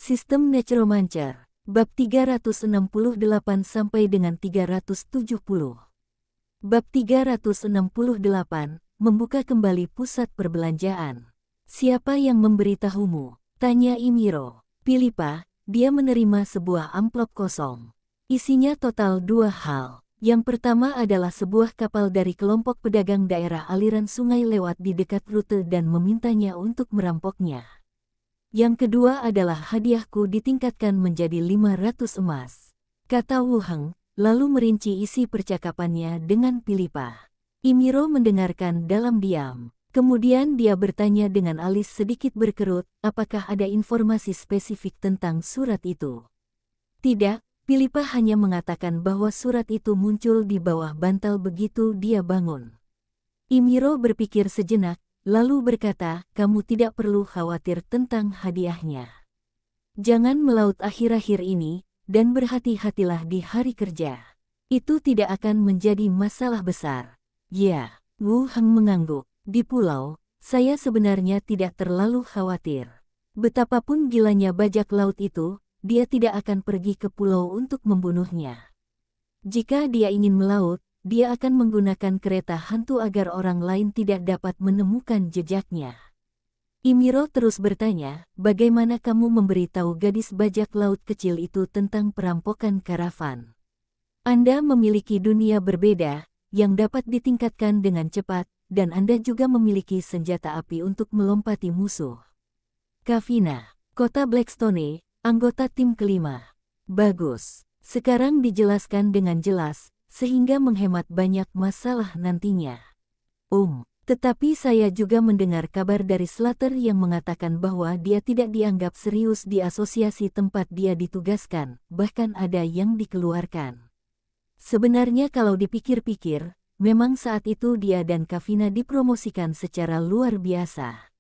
Sistem Necromancer, bab 368 sampai dengan 370. Bab 368, membuka kembali pusat perbelanjaan. Siapa yang memberitahumu? Tanya Imiro. Pilipa, dia menerima sebuah amplop kosong. Isinya total dua hal. Yang pertama adalah sebuah kapal dari kelompok pedagang daerah aliran sungai lewat di dekat rute dan memintanya untuk merampoknya. Yang kedua adalah hadiahku ditingkatkan menjadi 500 emas. Kata Wu Heng, lalu merinci isi percakapannya dengan Pilipa. Imiro mendengarkan dalam diam. Kemudian dia bertanya dengan alis sedikit berkerut, apakah ada informasi spesifik tentang surat itu? Tidak, Pilipa hanya mengatakan bahwa surat itu muncul di bawah bantal begitu dia bangun. Imiro berpikir sejenak, lalu berkata, kamu tidak perlu khawatir tentang hadiahnya. Jangan melaut akhir-akhir ini, dan berhati-hatilah di hari kerja. Itu tidak akan menjadi masalah besar. Ya, Wu Heng mengangguk. Di pulau, saya sebenarnya tidak terlalu khawatir. Betapapun gilanya bajak laut itu, dia tidak akan pergi ke pulau untuk membunuhnya. Jika dia ingin melaut, dia akan menggunakan kereta hantu agar orang lain tidak dapat menemukan jejaknya. Imiro terus bertanya, bagaimana kamu memberitahu gadis bajak laut kecil itu tentang perampokan karavan? Anda memiliki dunia berbeda, yang dapat ditingkatkan dengan cepat, dan Anda juga memiliki senjata api untuk melompati musuh. Kavina, kota Blackstone, anggota tim kelima. Bagus, sekarang dijelaskan dengan jelas, sehingga menghemat banyak masalah nantinya. Tetapi saya juga mendengar kabar dari Slater yang mengatakan bahwa dia tidak dianggap serius di asosiasi tempat dia ditugaskan, bahkan ada yang dikeluarkan. Sebenarnya kalau dipikir-pikir, memang saat itu dia dan Kavina dipromosikan secara luar biasa.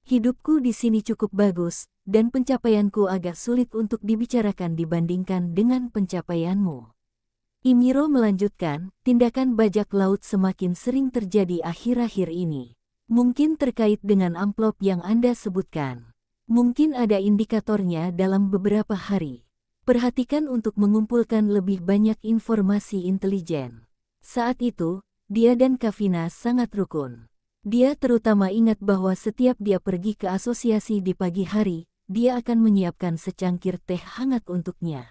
Hidupku di sini cukup bagus, dan pencapaianku agak sulit untuk dibicarakan dibandingkan dengan pencapaianmu. Imiro melanjutkan, tindakan bajak laut semakin sering terjadi akhir-akhir ini. Mungkin terkait dengan amplop yang Anda sebutkan. Mungkin ada indikatornya dalam beberapa hari. Perhatikan untuk mengumpulkan lebih banyak informasi intelijen. Saat itu, dia dan Kavina sangat rukun. Dia terutama ingat bahwa setiap dia pergi ke asosiasi di pagi hari, dia akan menyiapkan secangkir teh hangat untuknya.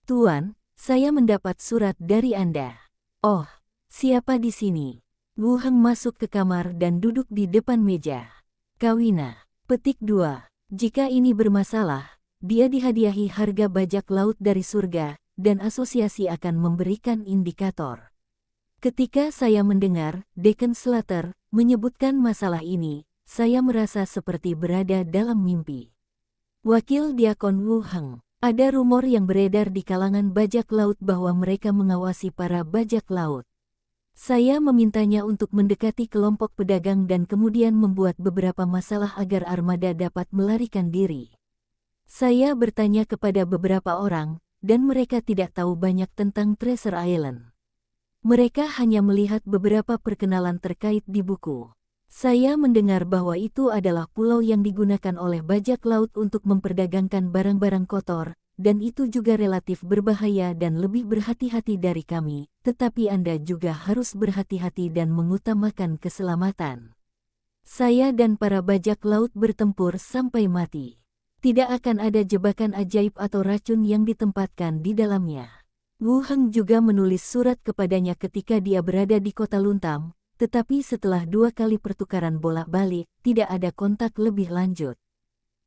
Tuan, saya mendapat surat dari Anda. Oh, siapa di sini? Wu Heng masuk ke kamar dan duduk di depan meja. Kawina, petik 2. Jika ini bermasalah, dia dihadiahi harga bajak laut dari surga, dan asosiasi akan memberikan indikator. Ketika saya mendengar Deacon Slater menyebutkan masalah ini, saya merasa seperti berada dalam mimpi. Wakil Diakon Wu Heng. Ada rumor yang beredar di kalangan bajak laut bahwa mereka mengawasi para bajak laut. Saya memintanya untuk mendekati kelompok pedagang dan kemudian membuat beberapa masalah agar armada dapat melarikan diri. Saya bertanya kepada beberapa orang, dan mereka tidak tahu banyak tentang Treasure Island. Mereka hanya melihat beberapa perkenalan terkait di buku. Saya mendengar bahwa itu adalah pulau yang digunakan oleh bajak laut untuk memperdagangkan barang-barang kotor, dan itu juga relatif berbahaya dan lebih berhati-hati dari kami, tetapi Anda juga harus berhati-hati dan mengutamakan keselamatan. Saya dan para bajak laut bertempur sampai mati. Tidak akan ada jebakan ajaib atau racun yang ditempatkan di dalamnya. Wu Heng juga menulis surat kepadanya ketika dia berada di kota Luntam, tetapi setelah 2 kali pertukaran bolak-balik, tidak ada kontak lebih lanjut.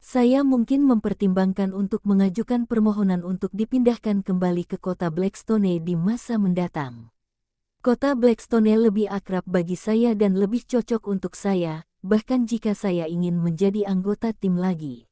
Saya mungkin mempertimbangkan untuk mengajukan permohonan untuk dipindahkan kembali ke kota Blackstone di masa mendatang. Kota Blackstone lebih akrab bagi saya dan lebih cocok untuk saya, bahkan jika saya ingin menjadi anggota tim lagi.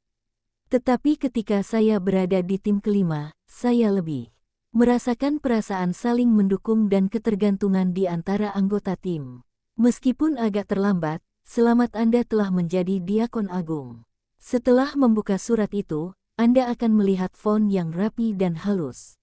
Tetapi ketika saya berada di tim kelima, saya lebih merasakan perasaan saling mendukung dan ketergantungan di antara anggota tim. Meskipun agak terlambat, selamat Anda telah menjadi diakon agung. Setelah membuka surat itu, Anda akan melihat font yang rapi dan halus.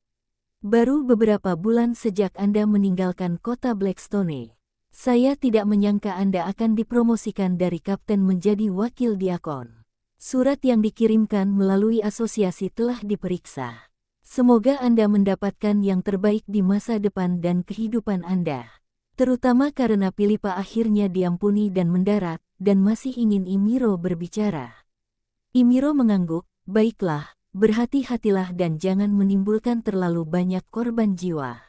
Baru beberapa bulan sejak Anda meninggalkan kota Blackstone. Saya tidak menyangka Anda akan dipromosikan dari kapten menjadi wakil diakon. Surat yang dikirimkan melalui asosiasi telah diperiksa. Semoga Anda mendapatkan yang terbaik di masa depan dan kehidupan Anda. Terutama karena Philippa akhirnya diampuni dan mendarat, dan masih ingin Imiro berbicara. Imiro mengangguk, baiklah, berhati-hatilah dan jangan menimbulkan terlalu banyak korban jiwa.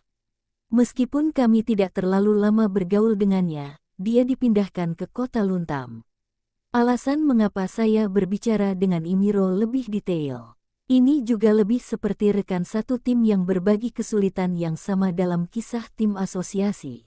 Meskipun kami tidak terlalu lama bergaul dengannya, dia dipindahkan ke kota Luntam. Alasan mengapa saya berbicara dengan Imiro lebih detail. Ini juga lebih seperti rekan satu tim yang berbagi kesulitan yang sama dalam kisah tim asosiasi.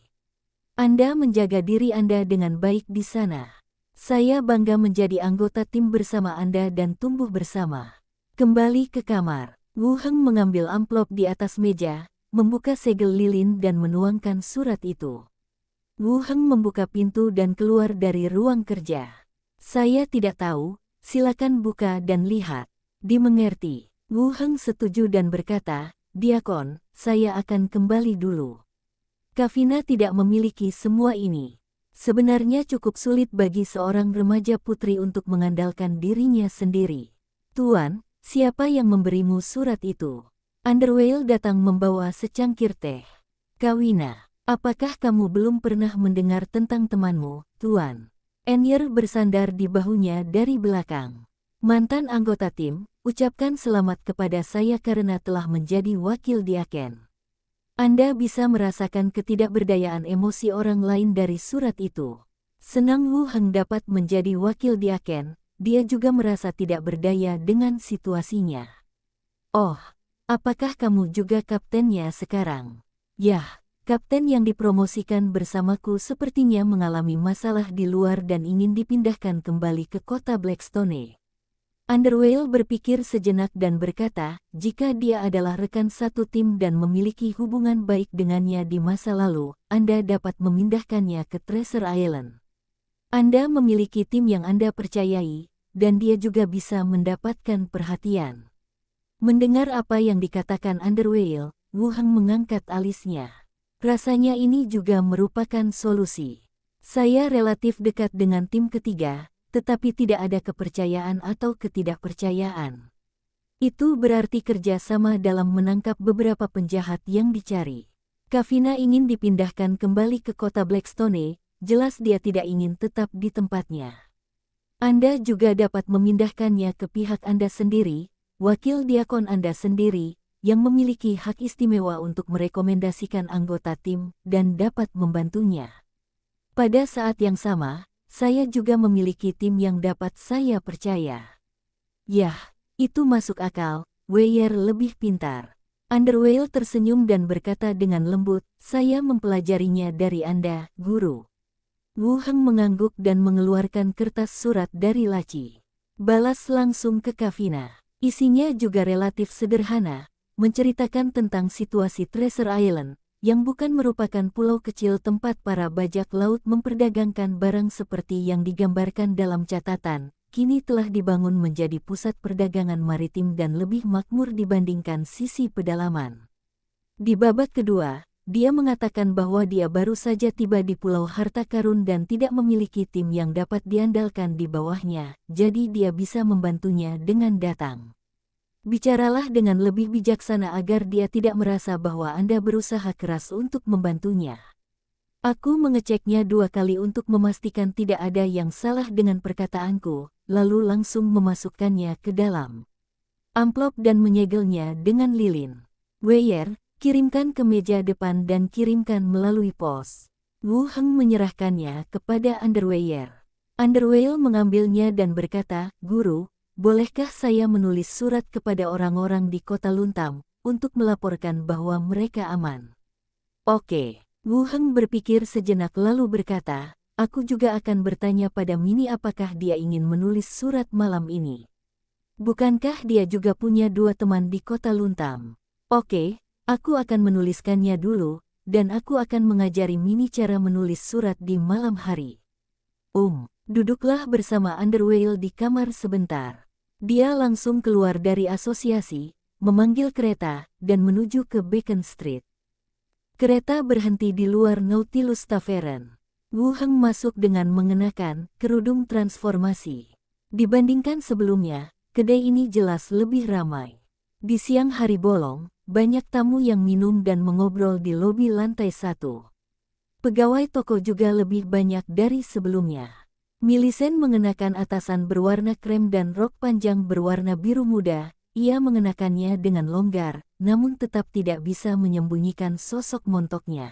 Anda menjaga diri Anda dengan baik di sana. Saya bangga menjadi anggota tim bersama Anda dan tumbuh bersama. Kembali ke kamar, Wu Heng mengambil amplop di atas meja, membuka segel lilin dan menuangkan surat itu. Wu Heng membuka pintu dan keluar dari ruang kerja. Saya tidak tahu, silakan buka dan lihat. Dimengerti. Wu Heng setuju dan berkata, Diakon, saya akan kembali dulu. Kavina tidak memiliki semua ini. Sebenarnya cukup sulit bagi seorang remaja putri untuk mengandalkan dirinya sendiri. Tuan, siapa yang memberimu surat itu? Underwale datang membawa secangkir teh. Kavina, apakah kamu belum pernah mendengar tentang temanmu, Tuan? Anyer bersandar di bahunya dari belakang. Mantan anggota tim, ucapkan selamat kepada saya karena telah menjadi wakil Diaken. Anda bisa merasakan ketidakberdayaan emosi orang lain dari surat itu. Senang Wu Heng dapat menjadi wakil Diaken, dia juga merasa tidak berdaya dengan situasinya. Oh, apakah kamu juga kaptennya sekarang? Yah, kapten yang dipromosikan bersamaku sepertinya mengalami masalah di luar dan ingin dipindahkan kembali ke kota Blackstone. Underwale berpikir sejenak dan berkata, jika dia adalah rekan satu tim dan memiliki hubungan baik dengannya di masa lalu, Anda dapat memindahkannya ke Treasure Island. Anda memiliki tim yang Anda percayai, dan dia juga bisa mendapatkan perhatian. Mendengar apa yang dikatakan Underwale, Wu Heng mengangkat alisnya. Rasanya ini juga merupakan solusi. Saya relatif dekat dengan tim ketiga, tetapi tidak ada kepercayaan atau ketidakpercayaan. Itu berarti kerjasama dalam menangkap beberapa penjahat yang dicari. Kavina ingin dipindahkan kembali ke kota Blackstone, jelas dia tidak ingin tetap di tempatnya. Anda juga dapat memindahkannya ke pihak Anda sendiri, wakil diakon Anda sendiri, yang memiliki hak istimewa untuk merekomendasikan anggota tim dan dapat membantunya. Pada saat yang sama, saya juga memiliki tim yang dapat saya percaya. Yah, itu masuk akal, Weyer lebih pintar. Underwale tersenyum dan berkata dengan lembut, saya mempelajarinya dari Anda, Guru. Wu Heng mengangguk dan mengeluarkan kertas surat dari laci. Balas langsung ke Kavina. Isinya juga relatif sederhana, menceritakan tentang situasi Treasure Island, yang bukan merupakan pulau kecil tempat para bajak laut memperdagangkan barang seperti yang digambarkan dalam catatan, kini telah dibangun menjadi pusat perdagangan maritim dan lebih makmur dibandingkan sisi pedalaman. Di babak kedua, dia mengatakan bahwa dia baru saja tiba di Pulau Harta Karun dan tidak memiliki tim yang dapat diandalkan di bawahnya, jadi dia bisa membantunya dengan datang. Bicaralah dengan lebih bijaksana agar dia tidak merasa bahwa Anda berusaha keras untuk membantunya. Aku mengeceknya 2 kali untuk memastikan tidak ada yang salah dengan perkataanku, lalu langsung memasukkannya ke dalam amplop dan menyegelnya dengan lilin. Weyer, kirimkan ke meja depan dan kirimkan melalui pos. Wu Heng menyerahkannya kepada Underwale. Underwale mengambilnya dan berkata, Guru, bolehkah saya menulis surat kepada orang-orang di kota Luntam, untuk melaporkan bahwa mereka aman? Oke. Wu Heng berpikir sejenak lalu berkata, aku juga akan bertanya pada Mini apakah dia ingin menulis surat malam ini. Bukankah dia juga punya 2 teman di kota Luntam? Oke, aku akan menuliskannya dulu, dan aku akan mengajari Mini cara menulis surat di malam hari. Duduklah bersama Underwale di kamar sebentar. Dia langsung keluar dari asosiasi, memanggil kereta, dan menuju ke Beacon Street. Kereta berhenti di luar Nautilus Tavern. Wu Heng masuk dengan mengenakan kerudung transformasi. Dibandingkan sebelumnya, kedai ini jelas lebih ramai. Di siang hari bolong, banyak tamu yang minum dan mengobrol di lobi lantai 1. Pegawai toko juga lebih banyak dari sebelumnya. Millicent mengenakan atasan berwarna krem dan rok panjang berwarna biru muda. Ia mengenakannya dengan longgar, namun tetap tidak bisa menyembunyikan sosok montoknya.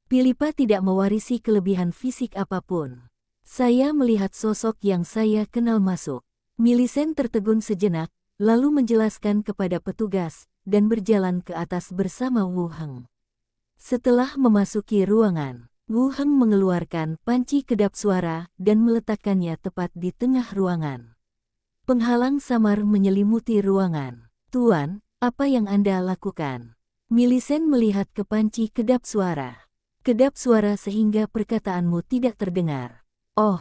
Philippa tidak mewarisi kelebihan fisik apapun. Saya melihat sosok yang saya kenal masuk. Millicent tertegun sejenak, lalu menjelaskan kepada petugas, dan berjalan ke atas bersama Wu Heng. Setelah memasuki ruangan, Wu Heng mengeluarkan panci kedap suara dan meletakkannya tepat di tengah ruangan. Penghalang samar menyelimuti ruangan. "Tuan, apa yang Anda lakukan?" Millicent melihat ke panci kedap suara. "Kedap suara sehingga perkataanmu tidak terdengar." "Oh,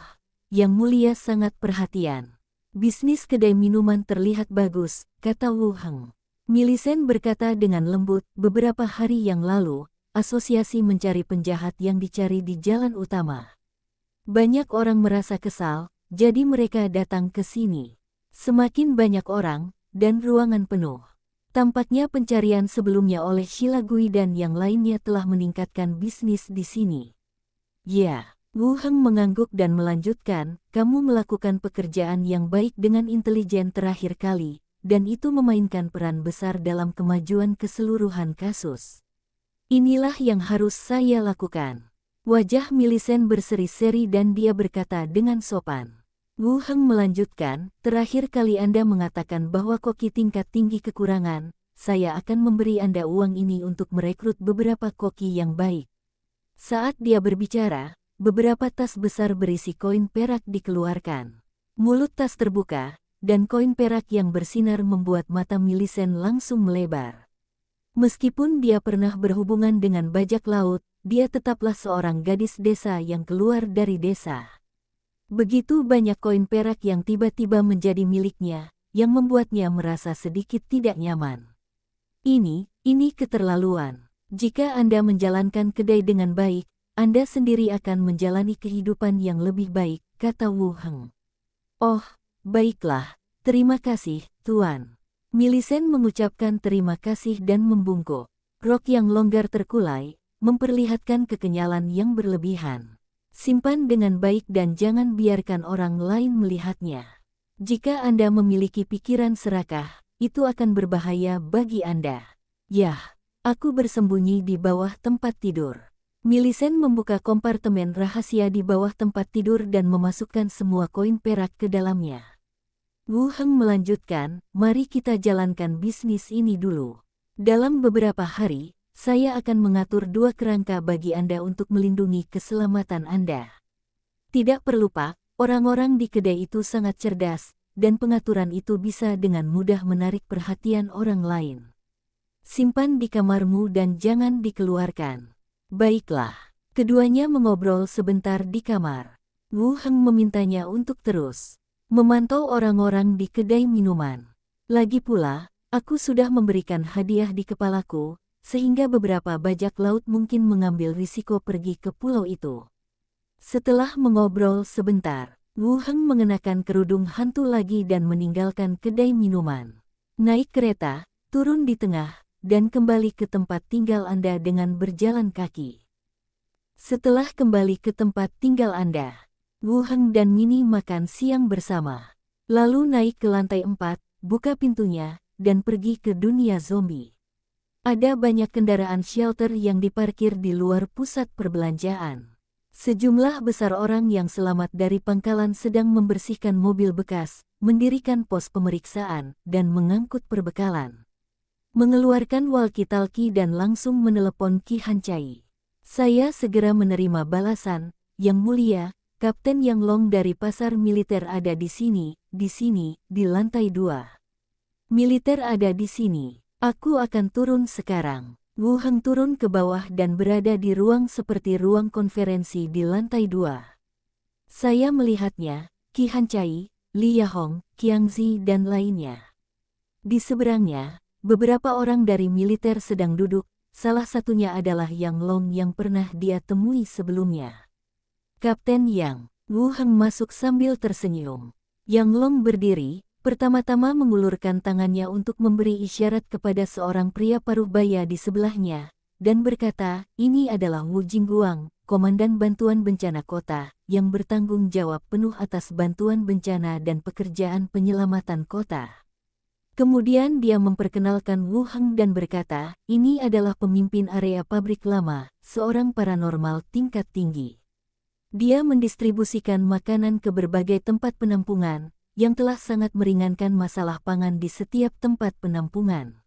Yang Mulia sangat perhatian. Bisnis kedai minuman terlihat bagus," kata Wu Heng. Millicent berkata dengan lembut, "Beberapa hari yang lalu, asosiasi mencari penjahat yang dicari di jalan utama. Banyak orang merasa kesal, jadi mereka datang ke sini. Semakin banyak orang, dan ruangan penuh. Tampaknya pencarian sebelumnya oleh Sheila Gui dan yang lainnya telah meningkatkan bisnis di sini." "Ya." Wu Heng mengangguk dan melanjutkan, "Kamu melakukan pekerjaan yang baik dengan intelijen terakhir kali, dan itu memainkan peran besar dalam kemajuan keseluruhan kasus. Inilah yang harus saya lakukan." Wajah Millicent berseri-seri dan dia berkata dengan sopan. Wu Heng melanjutkan, "Terakhir kali Anda mengatakan bahwa koki tingkat tinggi kekurangan, saya akan memberi Anda uang ini untuk merekrut beberapa koki yang baik." Saat dia berbicara, beberapa tas besar berisi koin perak dikeluarkan. Mulut tas terbuka, dan koin perak yang bersinar membuat mata Millicent langsung melebar. Meskipun dia pernah berhubungan dengan bajak laut, dia tetaplah seorang gadis desa yang keluar dari desa. Begitu banyak koin perak yang tiba-tiba menjadi miliknya, yang membuatnya merasa sedikit tidak nyaman. Ini keterlaluan. Jika Anda menjalankan kedai dengan baik, Anda sendiri akan menjalani kehidupan yang lebih baik, kata Wu Heng. "Oh, baiklah, terima kasih, Tuan." Millicent mengucapkan terima kasih dan membungkuk. Rok yang longgar terkulai, memperlihatkan kekenyalan yang berlebihan. Simpan dengan baik dan jangan biarkan orang lain melihatnya. Jika Anda memiliki pikiran serakah, itu akan berbahaya bagi Anda. "Yah, aku bersembunyi di bawah tempat tidur." Millicent membuka kompartemen rahasia di bawah tempat tidur dan memasukkan semua koin perak ke dalamnya. Wu Heng melanjutkan, "Mari kita jalankan bisnis ini dulu. Dalam beberapa hari, saya akan mengatur 2 kerangka bagi Anda untuk melindungi keselamatan Anda. Tidak perlu Pak, orang-orang di kedai itu sangat cerdas, dan pengaturan itu bisa dengan mudah menarik perhatian orang lain. Simpan di kamarmu dan jangan dikeluarkan." "Baiklah." Keduanya mengobrol sebentar di kamar. Wu Heng memintanya untuk terus memantau orang-orang di kedai minuman. "Lagi pula, aku sudah memberikan hadiah di kepalaku, sehingga beberapa bajak laut mungkin mengambil risiko pergi ke pulau itu." Setelah mengobrol sebentar, Wu Heng mengenakan kerudung hantu lagi dan meninggalkan kedai minuman. "Naik kereta, turun di tengah, dan kembali ke tempat tinggal Anda dengan berjalan kaki." Setelah kembali ke tempat tinggal Anda, Wu Heng dan Minnie makan siang bersama. Lalu naik ke lantai 4, buka pintunya, dan pergi ke dunia zombie. Ada banyak kendaraan shelter yang diparkir di luar pusat perbelanjaan. Sejumlah besar orang yang selamat dari pangkalan sedang membersihkan mobil bekas, mendirikan pos pemeriksaan, dan mengangkut perbekalan. Mengeluarkan walkie-talkie dan langsung menelepon Qi Hancai. "Saya segera menerima balasan, Yang Mulia. Kapten Yang Long dari pasar militer ada di sini, di lantai 2. Militer ada di sini. Aku akan turun sekarang." Wu Heng turun ke bawah dan berada di ruang seperti ruang konferensi di lantai 2. "Saya melihatnya, Qi Hancai, Li Yahong, Qiang Zi dan lainnya." Di seberangnya, beberapa orang dari militer sedang duduk, salah satunya adalah Yang Long yang pernah dia temui sebelumnya. "Kapten Yang." Wu Heng masuk sambil tersenyum. Yang Long berdiri, pertama-tama mengulurkan tangannya untuk memberi isyarat kepada seorang pria paruh baya di sebelahnya, dan berkata, "Ini adalah Wu Jingguang, Komandan Bantuan Bencana Kota, yang bertanggung jawab penuh atas bantuan bencana dan pekerjaan penyelamatan kota." Kemudian dia memperkenalkan Wu Heng dan berkata, "Ini adalah pemimpin area pabrik lama, seorang paranormal tingkat tinggi. Dia mendistribusikan makanan ke berbagai tempat penampungan, yang telah sangat meringankan masalah pangan di setiap tempat penampungan."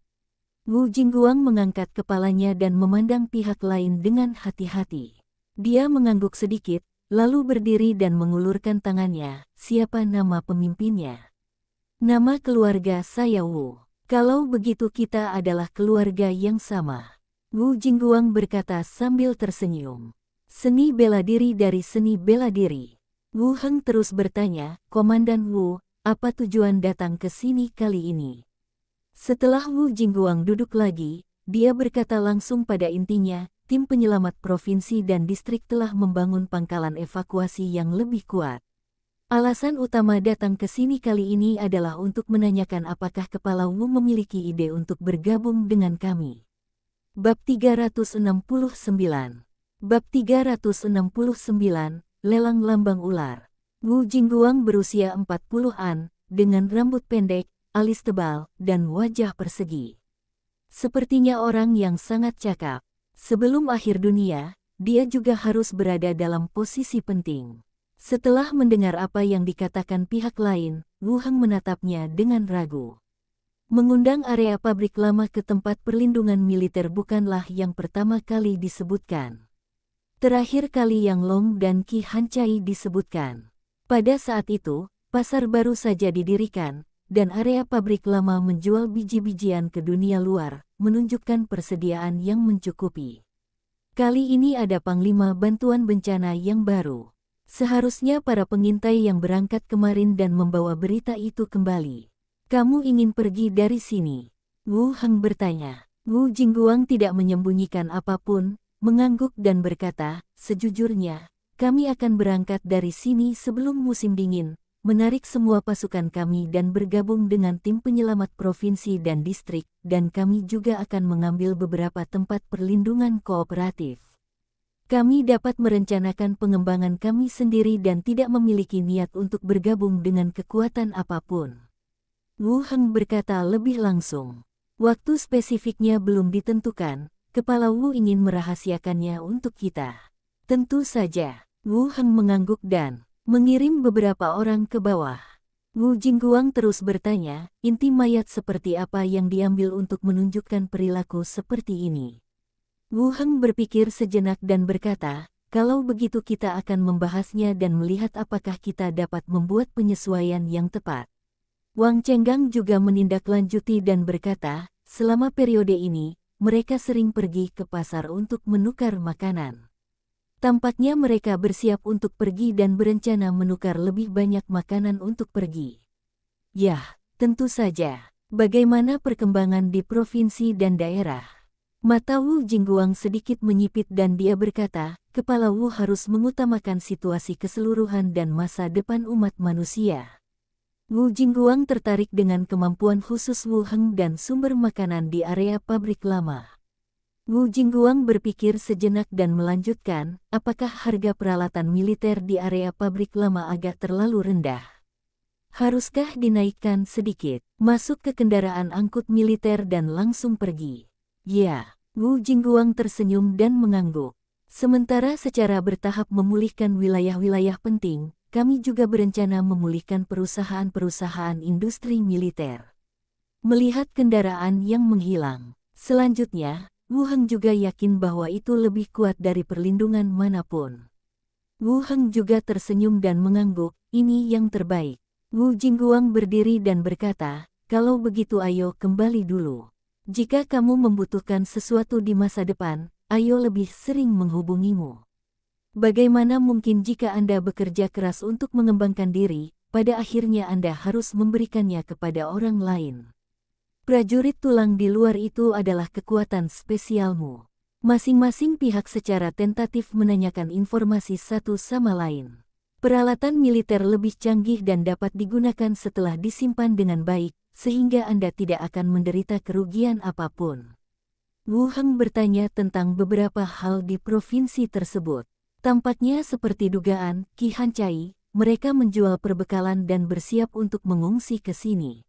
Wu Jingguang mengangkat kepalanya dan memandang pihak lain dengan hati-hati. Dia mengangguk sedikit, lalu berdiri dan mengulurkan tangannya. "Siapa nama pemimpinnya?" "Nama keluarga saya Wu. Kalau begitu kita adalah keluarga yang sama." Wu Jingguang berkata sambil tersenyum. "Seni bela diri dari seni bela diri." Wu Heng terus bertanya, "Komandan Wu, apa tujuan datang ke sini kali ini?" Setelah Wu Jingguang duduk lagi, dia berkata langsung pada intinya, tim penyelamat provinsi dan distrik telah membangun pangkalan evakuasi yang lebih kuat. Alasan utama datang ke sini kali ini adalah untuk menanyakan apakah Kepala Wu memiliki ide untuk bergabung dengan kami. Bab 369. Bab 369, Lelang Lambang Ular. Wu Jingguang berusia 40-an, dengan rambut pendek, alis tebal, dan wajah persegi. Sepertinya orang yang sangat cakap. Sebelum akhir dunia, dia juga harus berada dalam posisi penting. Setelah mendengar apa yang dikatakan pihak lain, Wu Heng menatapnya dengan ragu. Mengundang area pabrik lama ke tempat perlindungan militer bukanlah yang pertama kali disebutkan. Terakhir kali Yang Long dan Qi Hancai disebutkan. Pada saat itu, pasar baru saja didirikan, dan area pabrik lama menjual biji-bijian ke dunia luar, menunjukkan persediaan yang mencukupi. Kali ini ada Panglima Bantuan Bencana yang baru. Seharusnya para pengintai yang berangkat kemarin dan membawa berita itu kembali. "Kamu ingin pergi dari sini?" Wu Heng bertanya. Wu Jingguang tidak menyembunyikan apapun, mengangguk dan berkata, "Sejujurnya, kami akan berangkat dari sini sebelum musim dingin, menarik semua pasukan kami dan bergabung dengan tim penyelamat provinsi dan distrik, dan kami juga akan mengambil beberapa tempat perlindungan kooperatif. Kami dapat merencanakan pengembangan kami sendiri dan tidak memiliki niat untuk bergabung dengan kekuatan apapun." Wu Heng berkata lebih langsung. "Waktu spesifiknya belum ditentukan, Kepala Wu ingin merahasiakannya untuk kita." "Tentu saja." Wu Heng mengangguk dan mengirim beberapa orang ke bawah. Wu Jingguang terus bertanya, "Inti mayat seperti apa yang diambil untuk menunjukkan perilaku seperti ini?" Wu Heng berpikir sejenak dan berkata, "Kalau begitu kita akan membahasnya dan melihat apakah kita dapat membuat penyesuaian yang tepat." Wang Chenggang juga menindaklanjuti dan berkata, "Selama periode ini, mereka sering pergi ke pasar untuk menukar makanan. Tampaknya mereka bersiap untuk pergi dan berencana menukar lebih banyak makanan untuk pergi." "Yah, tentu saja. Bagaimana perkembangan di provinsi dan daerah?" Mata Wu Jingguang sedikit menyipit dan dia berkata, "Kepala Wu harus mengutamakan situasi keseluruhan dan masa depan umat manusia." Wu Jingguang tertarik dengan kemampuan khusus Wu Heng dan sumber makanan di area pabrik lama. Wu Jingguang berpikir sejenak dan melanjutkan, "Apakah harga peralatan militer di area pabrik lama agak terlalu rendah? Haruskah dinaikkan sedikit, masuk ke kendaraan angkut militer dan langsung pergi?" "Ya." Wu Jingguang tersenyum dan mengangguk. "Sementara secara bertahap memulihkan wilayah-wilayah penting, kami juga berencana memulihkan perusahaan-perusahaan industri militer. Melihat kendaraan yang menghilang. Selanjutnya, Wu Heng juga yakin bahwa itu lebih kuat dari perlindungan manapun." Wu Heng juga tersenyum dan mengangguk, "Ini yang terbaik." Wu Jingguang berdiri dan berkata, "Kalau begitu ayo kembali dulu. Jika kamu membutuhkan sesuatu di masa depan, ayo lebih sering menghubungimu. Bagaimana mungkin jika Anda bekerja keras untuk mengembangkan diri, pada akhirnya Anda harus memberikannya kepada orang lain? Prajurit tulang di luar itu adalah kekuatan spesialmu." Masing-masing pihak secara tentatif menanyakan informasi satu sama lain. Peralatan militer lebih canggih dan dapat digunakan setelah disimpan dengan baik, sehingga Anda tidak akan menderita kerugian apapun. Wu Heng bertanya tentang beberapa hal di provinsi tersebut. Tampaknya seperti dugaan Qi Hancai, mereka menjual perbekalan dan bersiap untuk mengungsi ke sini.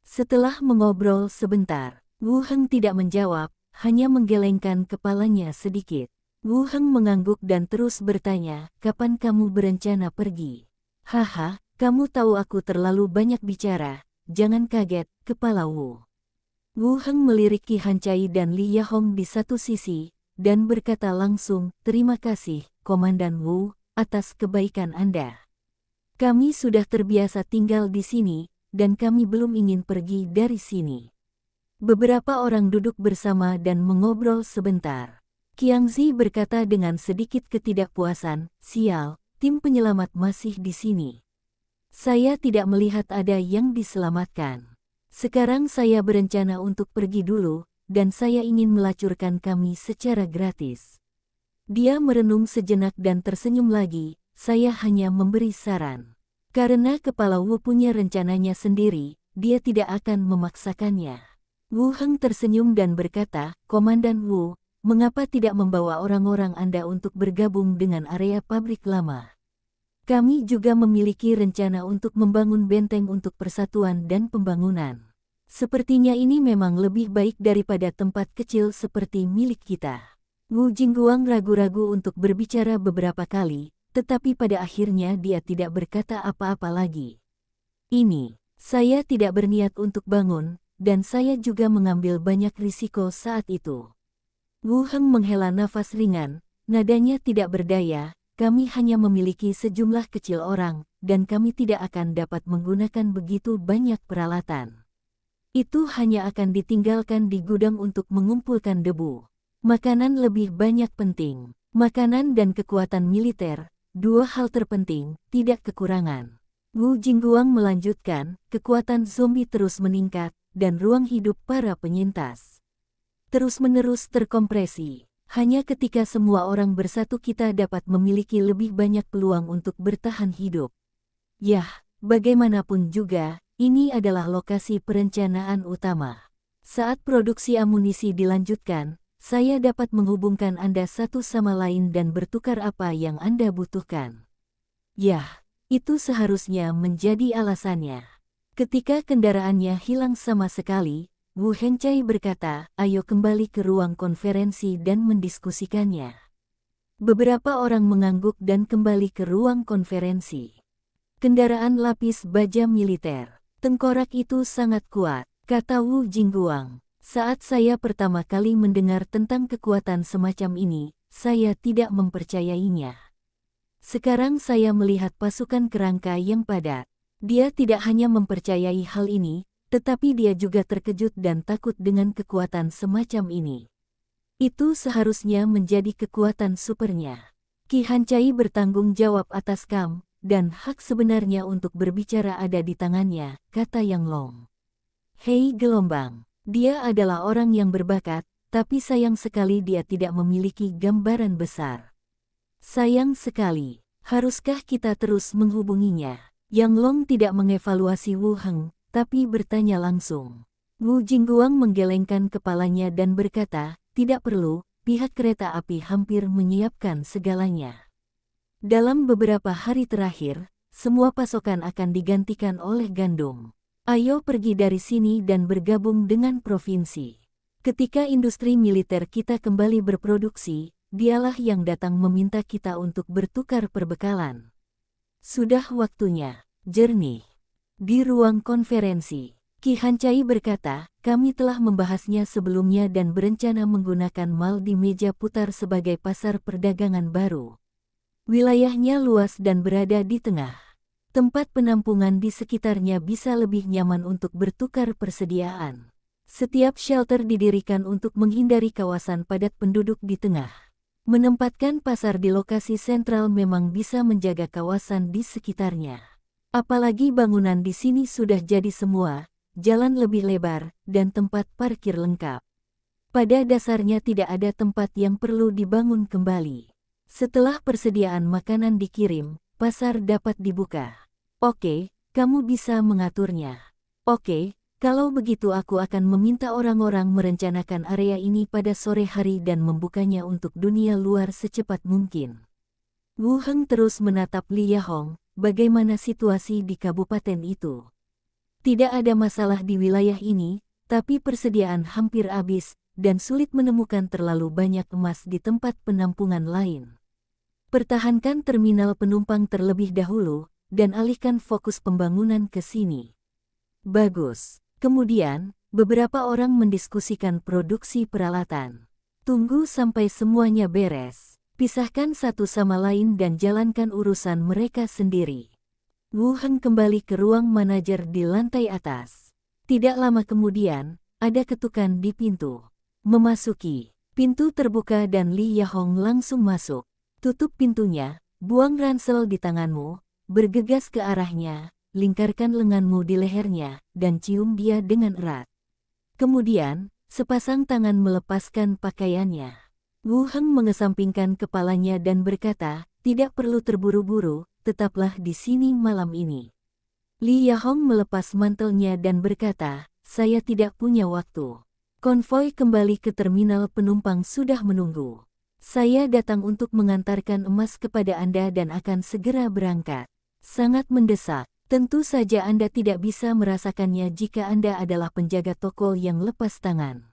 Setelah mengobrol sebentar, Wu Heng tidak menjawab, hanya menggelengkan kepalanya sedikit. Wu Heng mengangguk dan terus bertanya, kapan kamu berencana pergi? Haha, kamu tahu aku terlalu banyak bicara, jangan kaget, kepala Wu. Wu Heng melirik Qi Hancai dan Li Yahong di satu sisi, dan berkata langsung, terima kasih, Komandan Wu, atas kebaikan Anda. Kami sudah terbiasa tinggal di sini, dan kami belum ingin pergi dari sini. Beberapa orang duduk bersama dan mengobrol sebentar. Qiangzi berkata dengan sedikit ketidakpuasan, sial, tim penyelamat masih di sini. Saya tidak melihat ada yang diselamatkan. Sekarang saya berencana untuk pergi dulu, dan saya ingin melacurkan kami secara gratis. Dia merenung sejenak dan tersenyum lagi, saya hanya memberi saran. Karena kepala Wu punya rencananya sendiri, dia tidak akan memaksakannya. Wu Heng tersenyum dan berkata, Komandan Wu, mengapa tidak membawa orang-orang Anda untuk bergabung dengan area pabrik lama? Kami juga memiliki rencana untuk membangun benteng untuk persatuan dan pembangunan. Sepertinya ini memang lebih baik daripada tempat kecil seperti milik kita. Wu Jingguang ragu-ragu untuk berbicara beberapa kali, tetapi pada akhirnya dia tidak berkata apa-apa lagi. Saya tidak berniat untuk bangun, dan saya juga mengambil banyak risiko saat itu. Wu Heng menghela nafas ringan, nadanya tidak berdaya, kami hanya memiliki sejumlah kecil orang, dan kami tidak akan dapat menggunakan begitu banyak peralatan. Itu hanya akan ditinggalkan di gudang untuk mengumpulkan debu. Makanan lebih banyak penting. Makanan dan kekuatan militer, dua hal terpenting, tidak kekurangan. Wu Jingguang melanjutkan, kekuatan zombie terus meningkat, dan ruang hidup para penyintas terus-menerus terkompresi. Hanya ketika semua orang bersatu kita dapat memiliki lebih banyak peluang untuk bertahan hidup. Yah, bagaimanapun juga, ini adalah lokasi perencanaan utama. Saat produksi amunisi dilanjutkan, saya dapat menghubungkan Anda satu sama lain dan bertukar apa yang Anda butuhkan. Yah, itu seharusnya menjadi alasannya. Ketika kendaraannya hilang sama sekali, Wu Hengcai berkata, ayo kembali ke ruang konferensi dan mendiskusikannya. Beberapa orang mengangguk dan kembali ke ruang konferensi. Kendaraan lapis baja militer. Tengkorak itu sangat kuat, kata Wu Jingguang. Saat saya pertama kali mendengar tentang kekuatan semacam ini, saya tidak mempercayainya. Sekarang saya melihat pasukan kerangka yang padat. Dia tidak hanya mempercayai hal ini, tetapi dia juga terkejut dan takut dengan kekuatan semacam ini. Itu seharusnya menjadi kekuatan supernya. Qi Hancai bertanggung jawab atas Kam, dan hak sebenarnya untuk berbicara ada di tangannya, kata Yang Long. Hei gelombang, dia adalah orang yang berbakat, tapi sayang sekali dia tidak memiliki gambaran besar. Sayang sekali, haruskah kita terus menghubunginya? Yang Long tidak mengevaluasi Wu Heng, tapi bertanya langsung. Wu Jingguang menggelengkan kepalanya dan berkata, tidak perlu, pihak kereta api hampir menyiapkan segalanya. Dalam beberapa hari terakhir, semua pasokan akan digantikan oleh gandum. Ayo pergi dari sini dan bergabung dengan provinsi. Ketika industri militer kita kembali berproduksi, dialah yang datang meminta kita untuk bertukar perbekalan. Sudah waktunya, jernih. Di ruang konferensi, Qi Hancai berkata, kami telah membahasnya sebelumnya dan berencana menggunakan mal di meja putar sebagai pasar perdagangan baru. Wilayahnya luas dan berada di tengah. Tempat penampungan di sekitarnya bisa lebih nyaman untuk bertukar persediaan. Setiap shelter didirikan untuk menghindari kawasan padat penduduk di tengah. Menempatkan pasar di lokasi sentral memang bisa menjaga kawasan di sekitarnya. Apalagi bangunan di sini sudah jadi semua, jalan lebih lebar, dan tempat parkir lengkap. Pada dasarnya tidak ada tempat yang perlu dibangun kembali. Setelah persediaan makanan dikirim, pasar dapat dibuka. Oke, kamu bisa mengaturnya. Oke, kalau begitu aku akan meminta orang-orang merencanakan area ini pada sore hari dan membukanya untuk dunia luar secepat mungkin. Wu Heng terus menatap Li Yahong, bagaimana situasi di kabupaten itu. Tidak ada masalah di wilayah ini, tapi persediaan hampir habis, dan sulit menemukan terlalu banyak emas di tempat penampungan lain. Pertahankan terminal penumpang terlebih dahulu, dan alihkan fokus pembangunan ke sini. Bagus. Kemudian, beberapa orang mendiskusikan produksi peralatan. Tunggu sampai semuanya beres. Pisahkan satu sama lain dan jalankan urusan mereka sendiri. Wu Heng kembali ke ruang manajer di lantai atas. Tidak lama kemudian, ada ketukan di pintu. Memasuki, pintu terbuka dan Li Yahong langsung masuk. Tutup pintunya, buang ransel di tanganmu, bergegas ke arahnya, lingkarkan lenganmu di lehernya, dan cium dia dengan erat. Kemudian, sepasang tangan melepaskan pakaiannya. Wu Heng mengesampingkan kepalanya dan berkata, tidak perlu terburu-buru, tetaplah di sini malam ini. Li Yahong melepas mantelnya dan berkata, saya tidak punya waktu. Konvoi kembali ke terminal penumpang sudah menunggu. Saya datang untuk mengantarkan emas kepada Anda dan akan segera berangkat. Sangat mendesak. Tentu saja Anda tidak bisa merasakannya jika Anda adalah penjaga toko yang lepas tangan.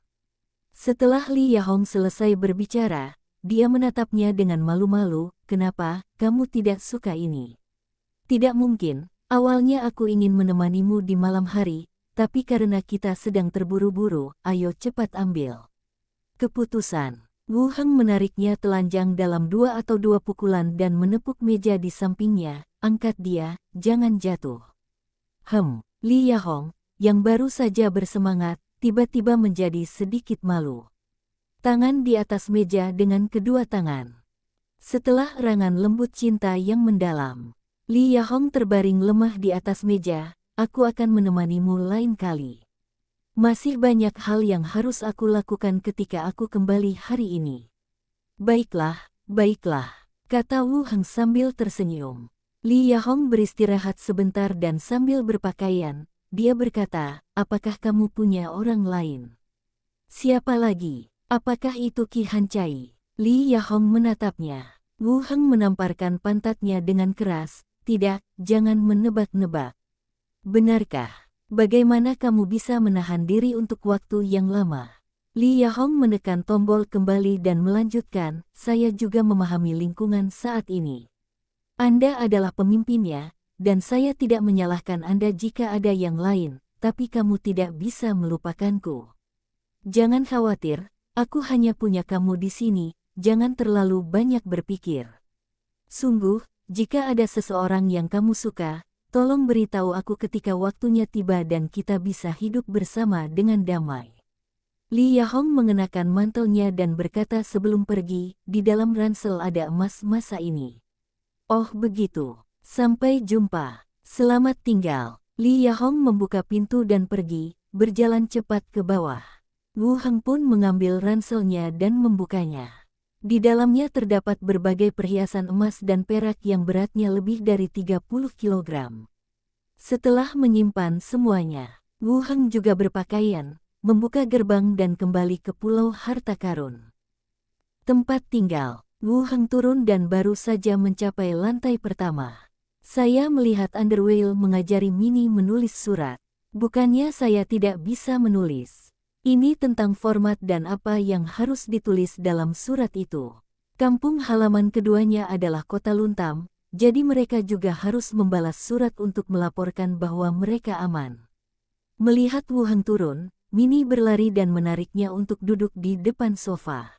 Setelah Li Yahong selesai berbicara, dia menatapnya dengan malu-malu, kenapa, kamu tidak suka ini? Tidak mungkin, awalnya aku ingin menemanimu di malam hari, tapi karena kita sedang terburu-buru, ayo cepat ambil keputusan. Wu Heng menariknya telanjang dalam 2 atau 2 pukulan dan menepuk meja di sampingnya, angkat dia, jangan jatuh. Li Yahong, yang baru saja bersemangat, tiba-tiba menjadi sedikit malu. Tangan di atas meja dengan kedua tangan. Setelah erangan lembut cinta yang mendalam, Li Yahong terbaring lemah di atas meja, aku akan menemanimu lain kali. Masih banyak hal yang harus aku lakukan ketika aku kembali hari ini. Baiklah, kata Wu Heng sambil tersenyum. Li Yahong beristirahat sebentar dan sambil berpakaian, dia berkata, apakah kamu punya orang lain? Siapa lagi? Apakah itu Qi Hancai? Li Yahong menatapnya. Wu Heng menamparkan pantatnya dengan keras, tidak, jangan menebak-nebak. Benarkah? Bagaimana kamu bisa menahan diri untuk waktu yang lama? Li Yahong menekan tombol kembali dan melanjutkan, saya juga memahami lingkungan saat ini. Anda adalah pemimpinnya, dan saya tidak menyalahkan Anda jika ada yang lain, tapi kamu tidak bisa melupakanku. Jangan khawatir, aku hanya punya kamu di sini, jangan terlalu banyak berpikir. Sungguh, jika ada seseorang yang kamu suka, tolong beritahu aku ketika waktunya tiba dan kita bisa hidup bersama dengan damai. Li Yahong mengenakan mantelnya dan berkata sebelum pergi, di dalam ransel ada emas masa ini. Oh begitu, sampai jumpa, selamat tinggal. Li Yahong membuka pintu dan pergi, berjalan cepat ke bawah. Wu Heng pun mengambil ranselnya dan membukanya. Di dalamnya terdapat berbagai perhiasan emas dan perak yang beratnya lebih dari 30 kilogram. Setelah menyimpan semuanya, Wu Heng juga berpakaian, membuka gerbang dan kembali ke Pulau Harta Karun. Tempat tinggal, Wu Heng turun dan baru saja mencapai lantai pertama. Saya melihat Underwhale mengajari Mini menulis surat. Bukannya saya tidak bisa menulis. Ini tentang format dan apa yang harus ditulis dalam surat itu. Kampung halaman keduanya adalah kota Luntam, jadi mereka juga harus membalas surat untuk melaporkan bahwa mereka aman. Melihat Wu Heng turun, Mini berlari dan menariknya untuk duduk di depan sofa.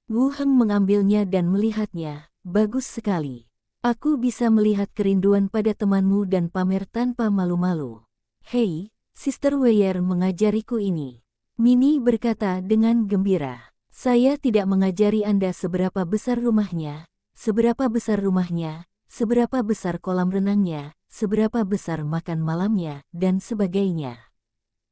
Wu Heng mengambilnya dan melihatnya, bagus sekali. Aku bisa melihat kerinduan pada temanmu dan pamer tanpa malu-malu. Hei, Sister Weyer mengajariku ini. Mini berkata dengan gembira. Saya tidak mengajari Anda seberapa besar rumahnya, seberapa besar kolam renangnya, seberapa besar makan malamnya, dan sebagainya.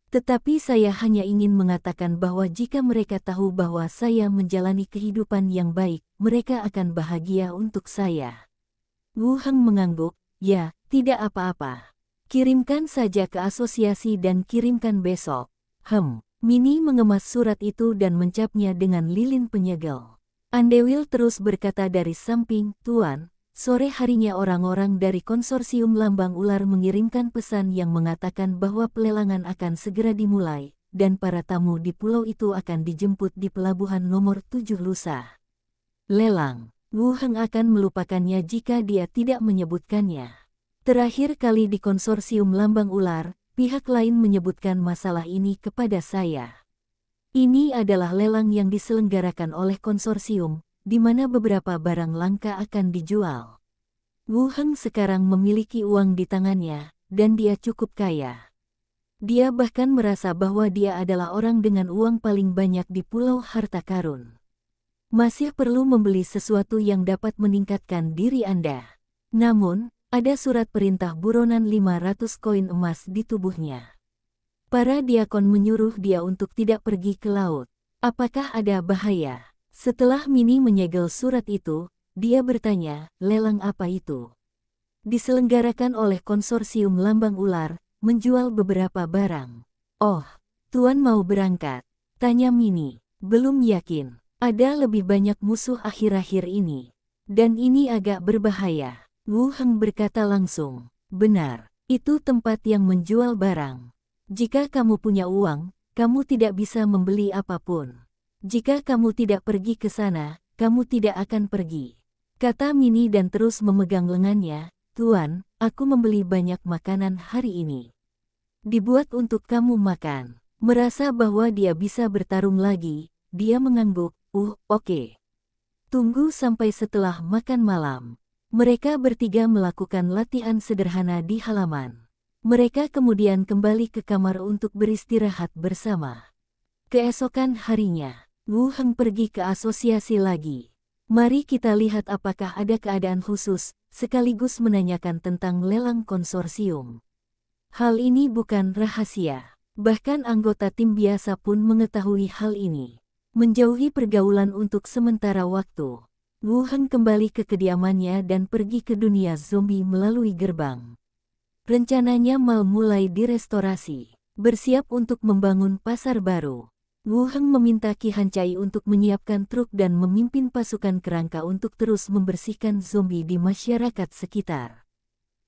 Tetapi saya hanya ingin mengatakan bahwa jika mereka tahu bahwa saya menjalani kehidupan yang baik, mereka akan bahagia untuk saya. Wu Heng mengangguk, ya, tidak apa-apa. Kirimkan saja ke asosiasi dan kirimkan besok. Minnie mengemas surat itu dan mencapnya dengan lilin penyegel. Andewil terus berkata dari samping, Tuan, sore harinya orang-orang dari konsorsium Lambang Ular mengirimkan pesan yang mengatakan bahwa pelelangan akan segera dimulai, dan para tamu di pulau itu akan dijemput di pelabuhan nomor 7 lusa. Lelang. Wu Heng akan melupakannya jika dia tidak menyebutkannya. Terakhir kali di konsorsium Lambang Ular, pihak lain menyebutkan masalah ini kepada saya. Ini adalah lelang yang diselenggarakan oleh konsorsium, di mana beberapa barang langka akan dijual. Wu Heng sekarang memiliki uang di tangannya, dan dia cukup kaya. Dia bahkan merasa bahwa dia adalah orang dengan uang paling banyak di Pulau Harta Karun. Masih perlu membeli sesuatu yang dapat meningkatkan diri Anda. Namun, ada surat perintah buronan 500 koin emas di tubuhnya. Para diakon menyuruh dia untuk tidak pergi ke laut. Apakah ada bahaya? Setelah Minnie menyegel surat itu, dia bertanya, lelang apa itu? Diselenggarakan oleh konsorsium Lambang Ular, menjual beberapa barang. Oh, Tuan mau berangkat? Tanya Minnie. Belum yakin. Ada lebih banyak musuh akhir-akhir ini. Dan ini agak berbahaya. Wu Heng berkata langsung, benar, itu tempat yang menjual barang. Jika kamu punya uang, kamu tidak bisa membeli apapun. Jika kamu tidak pergi ke sana, kamu tidak akan pergi. Kata Minnie dan terus memegang lengannya, Tuan, aku membeli banyak makanan hari ini. Dibuat untuk kamu makan. Merasa bahwa dia bisa bertarung lagi, dia mengangguk, oke. Tunggu sampai setelah makan malam. Mereka bertiga melakukan latihan sederhana di halaman. Mereka kemudian kembali ke kamar untuk beristirahat bersama. Keesokan harinya, Wu Heng pergi ke asosiasi lagi. Mari kita lihat apakah ada keadaan khusus, sekaligus menanyakan tentang lelang konsorsium. Hal ini bukan rahasia. Bahkan anggota tim biasa pun mengetahui hal ini. Menjauhi pergaulan untuk sementara waktu. Wu Heng kembali ke kediamannya dan pergi ke dunia zombie melalui gerbang. Rencananya mal mulai direstorasi, bersiap untuk membangun pasar baru. Wu Heng meminta Qi Hancai untuk menyiapkan truk dan memimpin pasukan kerangka untuk terus membersihkan zombie di masyarakat sekitar.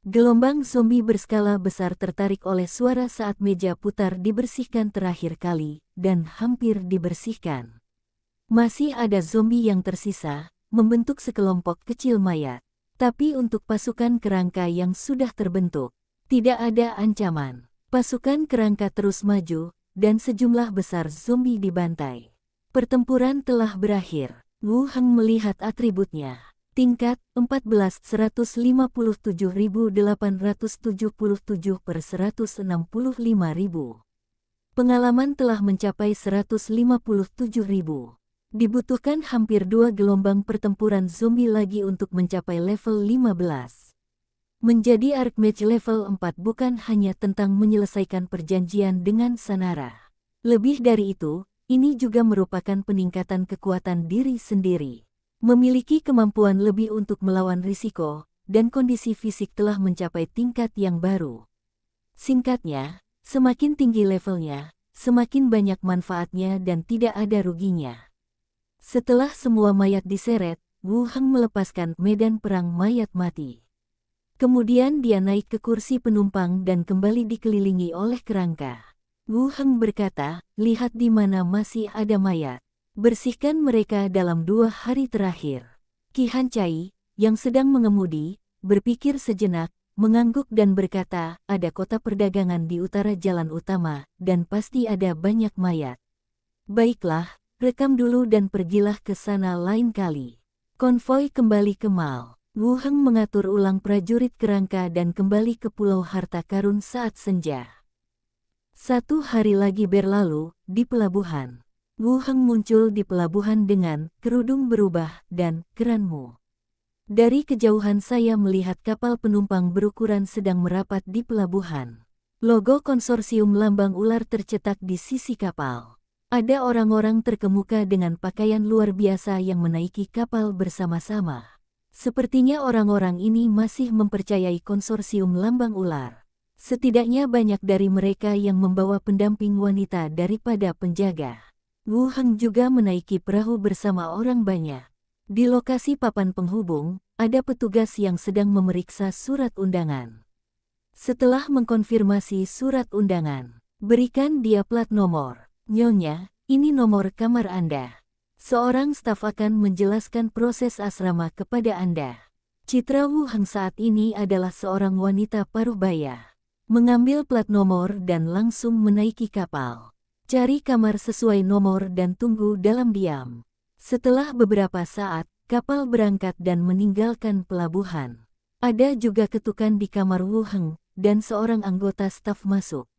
Gelombang zombie berskala besar tertarik oleh suara saat meja putar dibersihkan terakhir kali, dan hampir dibersihkan. Masih ada zombie yang tersisa, membentuk sekelompok kecil mayat. Tapi untuk pasukan kerangka yang sudah terbentuk, tidak ada ancaman. Pasukan kerangka terus maju, dan sejumlah besar zombie dibantai. Pertempuran telah berakhir. Wu Heng melihat atributnya. Tingkat 14 157.877 per 165.000. Pengalaman telah mencapai 157.000. Dibutuhkan hampir 2 gelombang pertempuran zombie lagi untuk mencapai level 15. Menjadi Archmage level 4 bukan hanya tentang menyelesaikan perjanjian dengan Sanara. Lebih dari itu, ini juga merupakan peningkatan kekuatan diri sendiri. Memiliki kemampuan lebih untuk melawan risiko, dan kondisi fisik telah mencapai tingkat yang baru. Singkatnya, semakin tinggi levelnya, semakin banyak manfaatnya dan tidak ada ruginya. Setelah semua mayat diseret, Wu Heng melepaskan medan perang mayat mati. Kemudian dia naik ke kursi penumpang dan kembali dikelilingi oleh kerangka. Wu Heng berkata, lihat di mana masih ada mayat. Bersihkan mereka dalam 2 hari terakhir. Qi Hancai, yang sedang mengemudi, berpikir sejenak, mengangguk dan berkata, ada kota perdagangan di utara jalan utama, dan pasti ada banyak mayat. Baiklah. Rekam dulu dan pergilah ke sana lain kali. Konvoi kembali ke Mal. Wu Heng mengatur ulang prajurit kerangka dan kembali ke Pulau Harta Karun saat senja. 1 hari lagi berlalu, di pelabuhan. Wu Heng muncul di pelabuhan dengan kerudung berubah dan keranmu. Dari kejauhan saya melihat kapal penumpang berukuran sedang merapat di pelabuhan. Logo konsorsium Lambang Ular tercetak di sisi kapal. Ada orang-orang terkemuka dengan pakaian luar biasa yang menaiki kapal bersama-sama. Sepertinya orang-orang ini masih mempercayai konsorsium lambang ular. Setidaknya banyak dari mereka yang membawa pendamping wanita daripada penjaga. Wu Heng juga menaiki perahu bersama orang banyak. Di lokasi papan penghubung, ada petugas yang sedang memeriksa surat undangan. Setelah mengkonfirmasi surat undangan, berikan dia plat nomor. Nyonya, ini nomor kamar Anda. Seorang staf akan menjelaskan proses asrama kepada Anda. Citra Wu Heng saat ini adalah seorang wanita paruh baya. Mengambil plat nomor dan langsung menaiki kapal. Cari kamar sesuai nomor dan tunggu dalam diam. Setelah beberapa saat, kapal berangkat dan meninggalkan pelabuhan. Ada juga ketukan di kamar Wu Heng, dan seorang anggota staf masuk.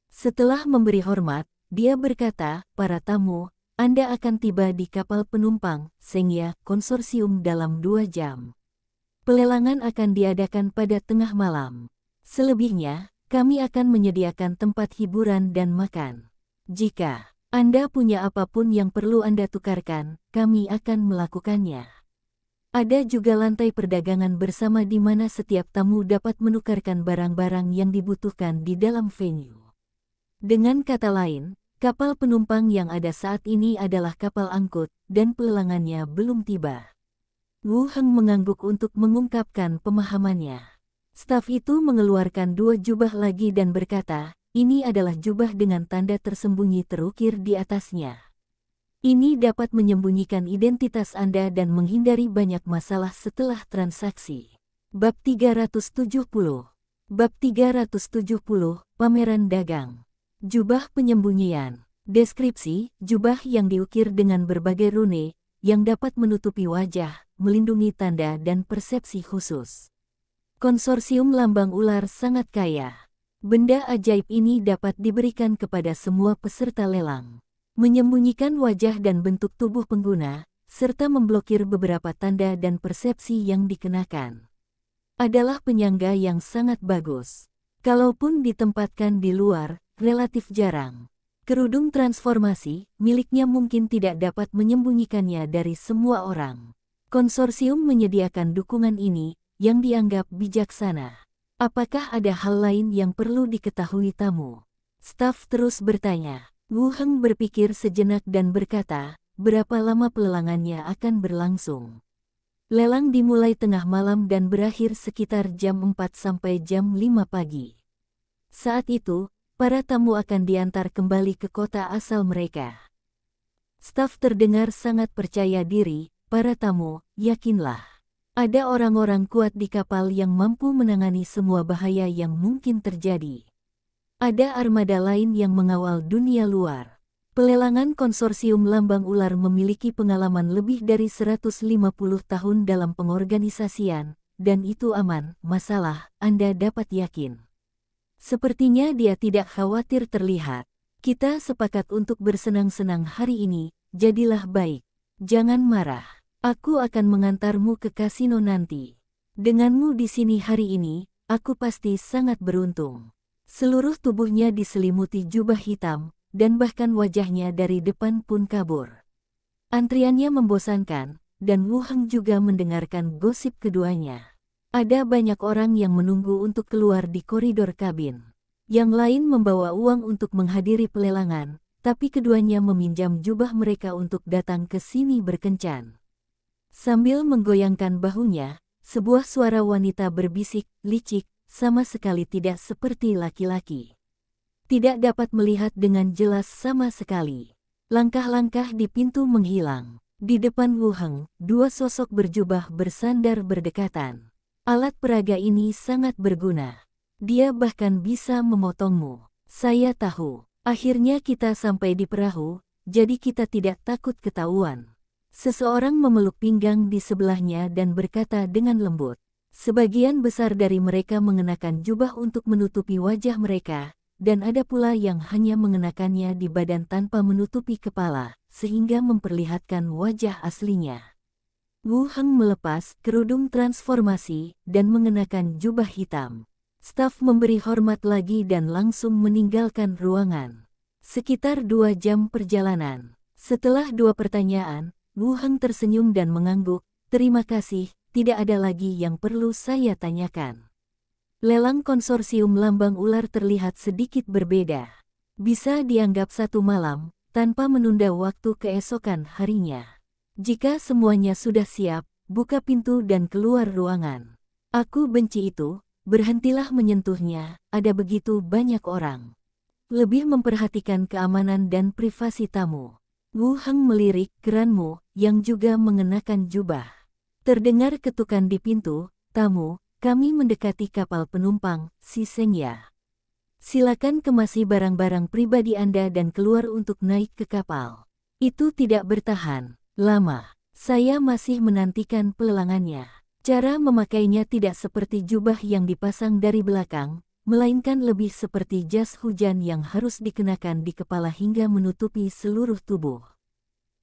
Setelah memberi hormat, dia berkata, "Para tamu, Anda akan tiba di kapal penumpang Sengya Konsorsium dalam 2 jam. Pelelangan akan diadakan pada tengah malam. Selebihnya, kami akan menyediakan tempat hiburan dan makan. Jika Anda punya apapun yang perlu Anda tukarkan, kami akan melakukannya." Ada juga lantai perdagangan bersama di mana setiap tamu dapat menukarkan barang-barang yang dibutuhkan di dalam venue. Dengan kata lain, kapal penumpang yang ada saat ini adalah kapal angkut, dan pelelangannya belum tiba. Wu Heng mengangguk untuk mengungkapkan pemahamannya. Staf itu mengeluarkan 2 jubah lagi dan berkata, "Ini adalah jubah dengan tanda tersembunyi terukir di atasnya. Ini dapat menyembunyikan identitas Anda dan menghindari banyak masalah setelah transaksi." Bab 370. Bab 370, Pameran Dagang. Jubah penyembunyian. Deskripsi, jubah yang diukir dengan berbagai rune, yang dapat menutupi wajah, melindungi tanda dan persepsi khusus. Konsorsium lambang ular sangat kaya. Benda ajaib ini dapat diberikan kepada semua peserta lelang. Menyembunyikan wajah dan bentuk tubuh pengguna, serta memblokir beberapa tanda dan persepsi yang dikenakan. Adalah penyangga yang sangat bagus. Kalaupun ditempatkan di luar, relatif jarang. Kerudung transformasi, miliknya mungkin tidak dapat menyembunyikannya dari semua orang. Konsorsium menyediakan dukungan ini, yang dianggap bijaksana. Apakah ada hal lain yang perlu diketahui tamu? Staf terus bertanya. Wu Heng berpikir sejenak dan berkata, "Berapa lama pelelangannya akan berlangsung?" Lelang dimulai tengah malam dan berakhir sekitar jam 4 sampai jam 5 pagi. Saat itu, para tamu akan diantar kembali ke kota asal mereka. Staf terdengar sangat percaya diri. "Para tamu, yakinlah. Ada orang-orang kuat di kapal yang mampu menangani semua bahaya yang mungkin terjadi. Ada armada lain yang mengawal dunia luar." Pelelangan konsorsium lambang ular memiliki pengalaman lebih dari 150 tahun dalam pengorganisasian, dan itu aman, masalah, Anda dapat yakin. Sepertinya dia tidak khawatir terlihat. "Kita sepakat untuk bersenang-senang hari ini, jadilah baik. Jangan marah. Aku akan mengantarmu ke kasino nanti. Denganmu di sini hari ini, aku pasti sangat beruntung." Seluruh tubuhnya diselimuti jubah hitam, dan bahkan wajahnya dari depan pun kabur. Antriannya membosankan, dan Wu Heng juga mendengarkan gosip keduanya. Ada banyak orang yang menunggu untuk keluar di koridor kabin. Yang lain membawa uang untuk menghadiri pelelangan, tapi keduanya meminjam jubah mereka untuk datang ke sini berkencan. Sambil menggoyangkan bahunya, sebuah suara wanita berbisik, licik, sama sekali tidak seperti laki-laki. Tidak dapat melihat dengan jelas sama sekali. Langkah-langkah di pintu menghilang. Di depan Wu Heng, 2 sosok berjubah bersandar berdekatan. "Alat peraga ini sangat berguna. Dia bahkan bisa memotongmu." "Saya tahu. Akhirnya kita sampai di perahu, jadi kita tidak takut ketahuan." Seseorang memeluk pinggang di sebelahnya dan berkata dengan lembut. Sebagian besar dari mereka mengenakan jubah untuk menutupi wajah mereka, dan ada pula yang hanya mengenakannya di badan tanpa menutupi kepala, sehingga memperlihatkan wajah aslinya. Wu Heng melepas kerudung transformasi dan mengenakan jubah hitam. Staf memberi hormat lagi dan langsung meninggalkan ruangan. Sekitar 2 jam perjalanan. Setelah 2 pertanyaan, Wu Heng tersenyum dan mengangguk. "Terima kasih, tidak ada lagi yang perlu saya tanyakan. Lelang konsorsium lambang ular terlihat sedikit berbeda. Bisa dianggap satu malam, tanpa menunda waktu keesokan harinya. Jika semuanya sudah siap, buka pintu dan keluar ruangan. Aku benci itu, berhentilah menyentuhnya, ada begitu banyak orang. Lebih memperhatikan keamanan dan privasi tamu. Wu Heng melirik keranmu, yang juga mengenakan jubah. Terdengar ketukan di pintu, tamu, kami mendekati kapal penumpang, si Sengya. Silakan kemasi barang-barang pribadi Anda dan keluar untuk naik ke kapal. Itu tidak bertahan lama. Saya masih menantikan pelelangannya. Cara memakainya tidak seperti jubah yang dipasang dari belakang, melainkan lebih seperti jas hujan yang harus dikenakan di kepala hingga menutupi seluruh tubuh.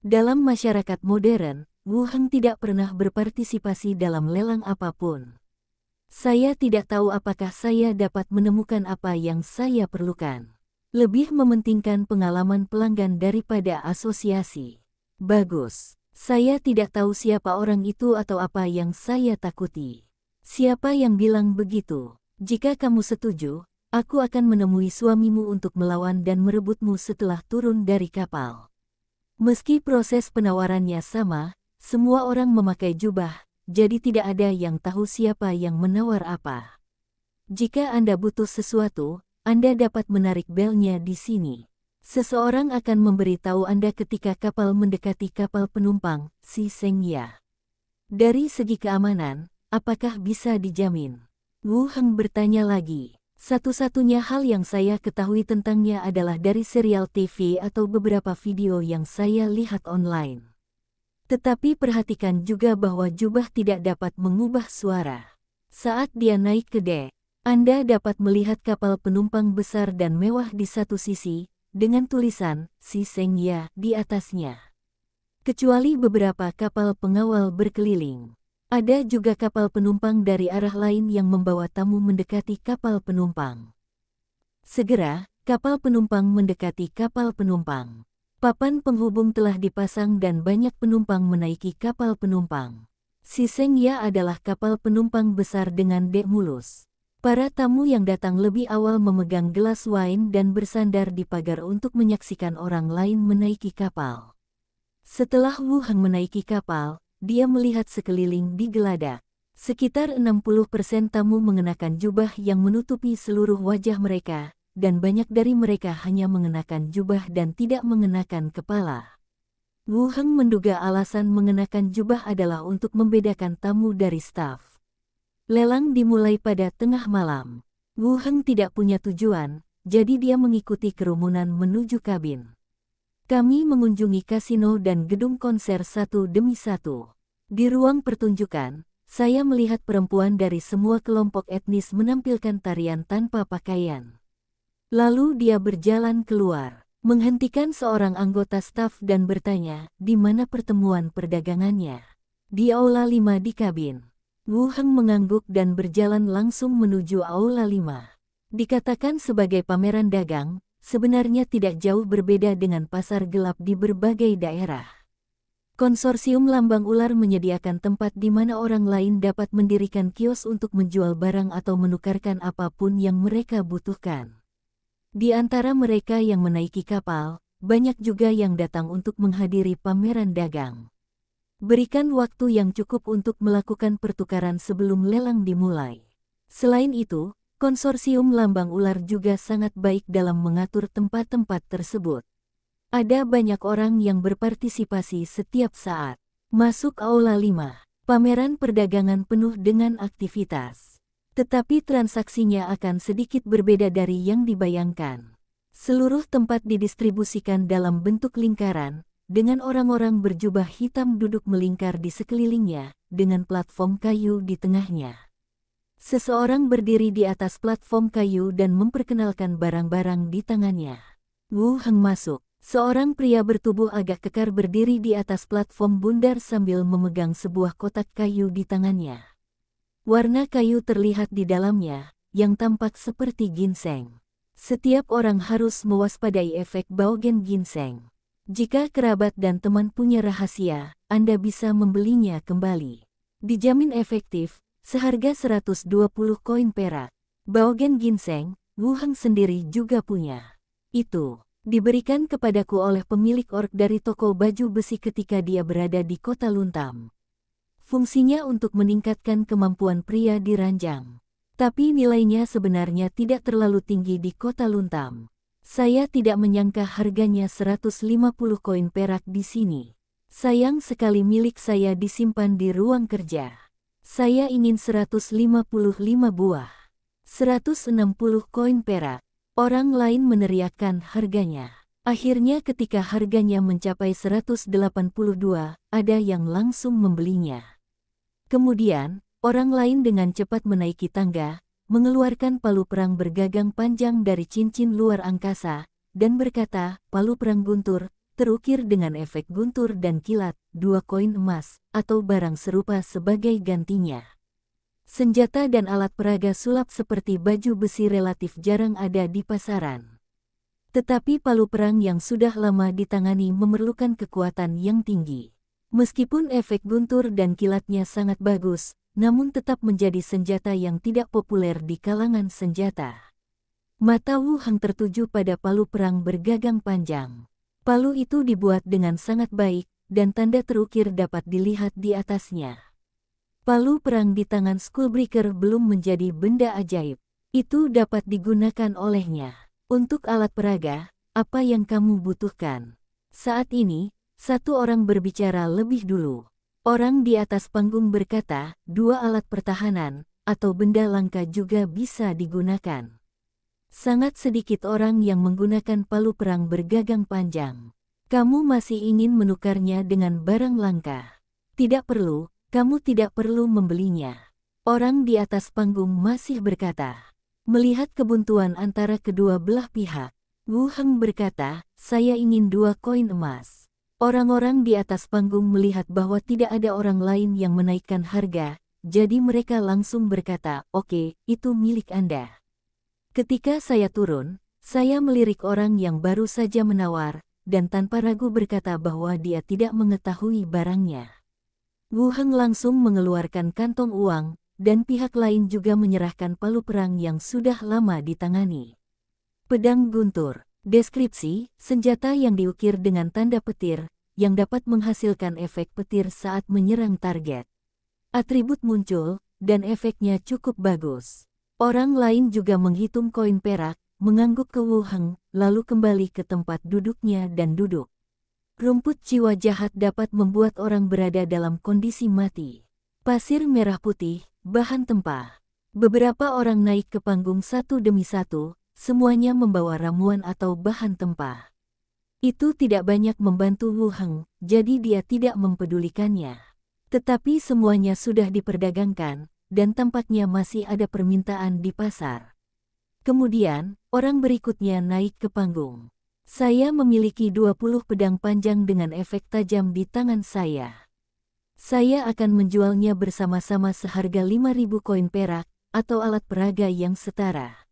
Dalam masyarakat modern, Wu Heng tidak pernah berpartisipasi dalam lelang apapun. Saya tidak tahu apakah saya dapat menemukan apa yang saya perlukan. Lebih mementingkan pengalaman pelanggan daripada asosiasi. Bagus. Saya tidak tahu siapa orang itu atau apa yang saya takuti. Siapa yang bilang begitu? Jika kamu setuju, aku akan menemui suamimu untuk melawan dan merebutmu setelah turun dari kapal. Meski proses penawarannya sama, semua orang memakai jubah, jadi tidak ada yang tahu siapa yang menawar apa. Jika Anda butuh sesuatu, Anda dapat menarik belnya di sini. Seseorang akan memberitahu Anda ketika kapal mendekati kapal penumpang, si Sengya. Dari segi keamanan, apakah bisa dijamin? Wu Heng bertanya lagi. Satu-satunya hal yang saya ketahui tentangnya adalah dari serial TV atau beberapa video yang saya lihat online. Tetapi perhatikan juga bahwa jubah tidak dapat mengubah suara. Saat dia naik ke dek, Anda dapat melihat kapal penumpang besar dan mewah di satu sisi, dengan tulisan si Sengya di atasnya. Kecuali beberapa kapal pengawal berkeliling. Ada juga kapal penumpang dari arah lain yang membawa tamu mendekati kapal penumpang. Segera, kapal penumpang mendekati kapal penumpang. Papan penghubung telah dipasang dan banyak penumpang menaiki kapal penumpang. Si Sengya adalah kapal penumpang besar dengan dek mulus. Para tamu yang datang lebih awal memegang gelas wine dan bersandar di pagar untuk menyaksikan orang lain menaiki kapal. Setelah Wu Heng menaiki kapal, dia melihat sekeliling di geladak. Sekitar 60% tamu mengenakan jubah yang menutupi seluruh wajah mereka, dan banyak dari mereka hanya mengenakan jubah dan tidak mengenakan kepala. Wu Heng menduga alasan mengenakan jubah adalah untuk membedakan tamu dari staf. Lelang dimulai pada tengah malam. Wu Heng tidak punya tujuan, jadi dia mengikuti kerumunan menuju kabin. Kami mengunjungi kasino dan gedung konser satu demi satu. Di ruang pertunjukan, saya melihat perempuan dari semua kelompok etnis menampilkan tarian tanpa pakaian. Lalu dia berjalan keluar, menghentikan seorang anggota staf dan bertanya, di mana pertemuan perdagangannya? Di Aula 5 di kabin. Wu Heng mengangguk dan berjalan langsung menuju Aula 5. Dikatakan sebagai pameran dagang, sebenarnya tidak jauh berbeda dengan pasar gelap di berbagai daerah. Konsorsium Lambang Ular menyediakan tempat di mana orang lain dapat mendirikan kios untuk menjual barang atau menukarkan apapun yang mereka butuhkan. Di antara mereka yang menaiki kapal, banyak juga yang datang untuk menghadiri pameran dagang. Berikan waktu yang cukup untuk melakukan pertukaran sebelum lelang dimulai. Selain itu, Konsorsium Lambang Ular juga sangat baik dalam mengatur tempat-tempat tersebut. Ada banyak orang yang berpartisipasi setiap saat. Masuk Aula 5. Pameran perdagangan penuh dengan aktivitas. Tetapi transaksinya akan sedikit berbeda dari yang dibayangkan. Seluruh tempat didistribusikan dalam bentuk lingkaran, dengan orang-orang berjubah hitam duduk melingkar di sekelilingnya, dengan platform kayu di tengahnya. Seseorang berdiri di atas platform kayu dan memperkenalkan barang-barang di tangannya. Wu Heng masuk. Seorang pria bertubuh agak kekar berdiri di atas platform bundar sambil memegang sebuah kotak kayu di tangannya. Warna kayu terlihat di dalamnya, yang tampak seperti ginseng. Setiap orang harus mewaspadai efek baugen ginseng. Jika kerabat dan teman punya rahasia, Anda bisa membelinya kembali. Dijamin efektif, seharga 120 koin perak. Baogen ginseng, Wu Heng sendiri juga punya. Itu diberikan kepadaku oleh pemilik ork dari toko baju besi ketika dia berada di kota Luntam. Fungsinya untuk meningkatkan kemampuan pria di ranjang. Tapi nilainya sebenarnya tidak terlalu tinggi di kota Luntam. Saya tidak menyangka harganya 150 koin perak di sini. Sayang sekali milik saya disimpan di ruang kerja. Saya ingin 155 buah. 160 koin perak. Orang lain meneriakkan harganya. Akhirnya ketika harganya mencapai 182, ada yang langsung membelinya. Kemudian, orang lain dengan cepat menaiki tangga, mengeluarkan palu perang bergagang panjang dari cincin luar angkasa, dan berkata, palu perang guntur, terukir dengan efek guntur dan kilat, 2 koin emas, atau barang serupa sebagai gantinya. Senjata dan alat peraga sulap seperti baju besi relatif jarang ada di pasaran. Tetapi palu perang yang sudah lama ditangani memerlukan kekuatan yang tinggi. Meskipun efek guntur dan kilatnya sangat bagus, namun tetap menjadi senjata yang tidak populer di kalangan senjata. Mata Wu Heng tertuju pada palu perang bergagang panjang. Palu itu dibuat dengan sangat baik, dan tanda terukir dapat dilihat di atasnya. Palu perang di tangan Skullbreaker belum menjadi benda ajaib. Itu dapat digunakan olehnya. Untuk alat peraga, apa yang kamu butuhkan? Saat ini, satu orang berbicara lebih dulu. Orang di atas panggung berkata, 2 alat pertahanan, atau benda langka juga bisa digunakan. Sangat sedikit orang yang menggunakan palu perang bergagang panjang. Kamu masih ingin menukarnya dengan barang langka? Tidak perlu, kamu tidak perlu membelinya. Orang di atas panggung masih berkata. Melihat kebuntuan antara kedua belah pihak, Wu Heng berkata, saya ingin 2 koin emas. Orang-orang di atas panggung melihat bahwa tidak ada orang lain yang menaikkan harga, jadi mereka langsung berkata, oke, itu milik Anda. Ketika saya turun, saya melirik orang yang baru saja menawar, dan tanpa ragu berkata bahwa dia tidak mengetahui barangnya. Wu Heng langsung mengeluarkan kantong uang, dan pihak lain juga menyerahkan palu perang yang sudah lama ditangani. Pedang guntur. Deskripsi, senjata yang diukir dengan tanda petir, yang dapat menghasilkan efek petir saat menyerang target. Atribut muncul, dan efeknya cukup bagus. Orang lain juga menghitung koin perak, mengangguk ke Wu Heng, lalu kembali ke tempat duduknya dan duduk. Rumput jiwa jahat dapat membuat orang berada dalam kondisi mati. Pasir merah putih, bahan tempah. Beberapa orang naik ke panggung satu demi satu, semuanya membawa ramuan atau bahan tempah. Itu tidak banyak membantu Wu Heng, jadi dia tidak mempedulikannya. Tetapi semuanya sudah diperdagangkan, dan tampaknya masih ada permintaan di pasar. Kemudian, orang berikutnya naik ke panggung. Saya memiliki 20 pedang panjang dengan efek tajam di tangan saya. Saya akan menjualnya bersama-sama seharga 5.000 koin perak, atau alat peraga yang setara.